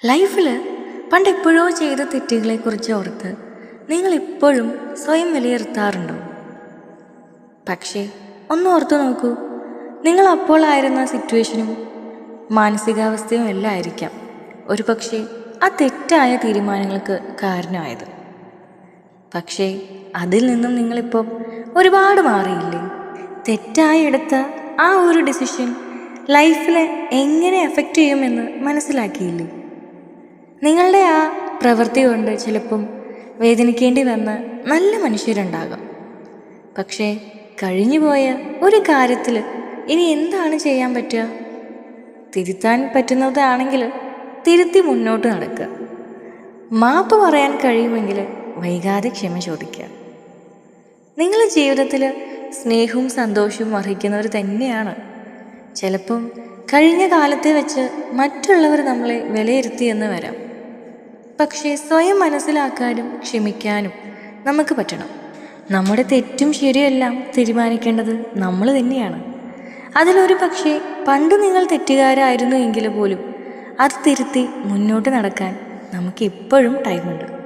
ലൈഫിൽ പണ്ടെപ്പോഴോ ചെയ്ത തെറ്റുകളെക്കുറിച്ച് ഓർത്ത് നിങ്ങളിപ്പോഴും സ്വയം വിലയിരുത്താറുണ്ടോ? പക്ഷേ ഒന്ന് ഓർത്തു നോക്കൂ, നിങ്ങൾ അപ്പോൾ ആയിരുന്ന സിറ്റുവേഷനും മാനസികാവസ്ഥയും എല്ലാം ആയിരിക്കാം ഒരു പക്ഷേ ആ തെറ്റായ തീരുമാനങ്ങൾക്ക് കാരണമായത്. പക്ഷേ അതിൽ നിന്നും നിങ്ങളിപ്പോൾ ഒരുപാട് മാറിയില്ലേ? തെറ്റായി എടുത്ത ആ ഒരു ഡിസിഷൻ ലൈഫിനെ എങ്ങനെ എഫക്റ്റ് ചെയ്യുമെന്ന് മനസ്സിലാക്കിയില്ലേ? നിങ്ങളുടെ ആ പ്രവൃത്തി കൊണ്ട് ചിലപ്പം വേദനിക്കേണ്ടി വന്ന നല്ല മനുഷ്യരുണ്ടാകാം. പക്ഷേ കഴിഞ്ഞുപോയ ഒരു കാര്യത്തിൽ ഇനി എന്താണ് ചെയ്യാൻ പറ്റുക? തിരുത്താൻ പറ്റുന്നതാണെങ്കിൽ തിരുത്തി മുന്നോട്ട് നടക്കുക. മാപ്പ് പറയാൻ കഴിയുമെങ്കിൽ വൈകാതെ ക്ഷമ ചോദിക്കുക. നിങ്ങളുടെ ജീവിതത്തിൽ സ്നേഹവും സന്തോഷവും അർഹിക്കുന്നവർ തന്നെയാണ്. ചിലപ്പം കഴിഞ്ഞ കാലത്തെ വെച്ച് മറ്റുള്ളവർ നമ്മളെ വിലയിരുത്തിയെന്ന് വരാം. പക്ഷേ സ്വയം മനസ്സിലാക്കാനും ക്ഷമിക്കാനും നമുക്ക് പറ്റണം. നമ്മുടെ തെറ്റും ശരിയെല്ലാം തീരുമാനിക്കേണ്ടത് നമ്മൾ തന്നെയാണ്. അതിലൊരു പക്ഷേ പണ്ട് നിങ്ങൾ തെറ്റുകാരായിരുന്നു എങ്കിൽ പോലും അത് തിരുത്തി മുന്നോട്ട് നടക്കാൻ നമുക്ക് ഇപ്പോഴും ടൈമുണ്ട്.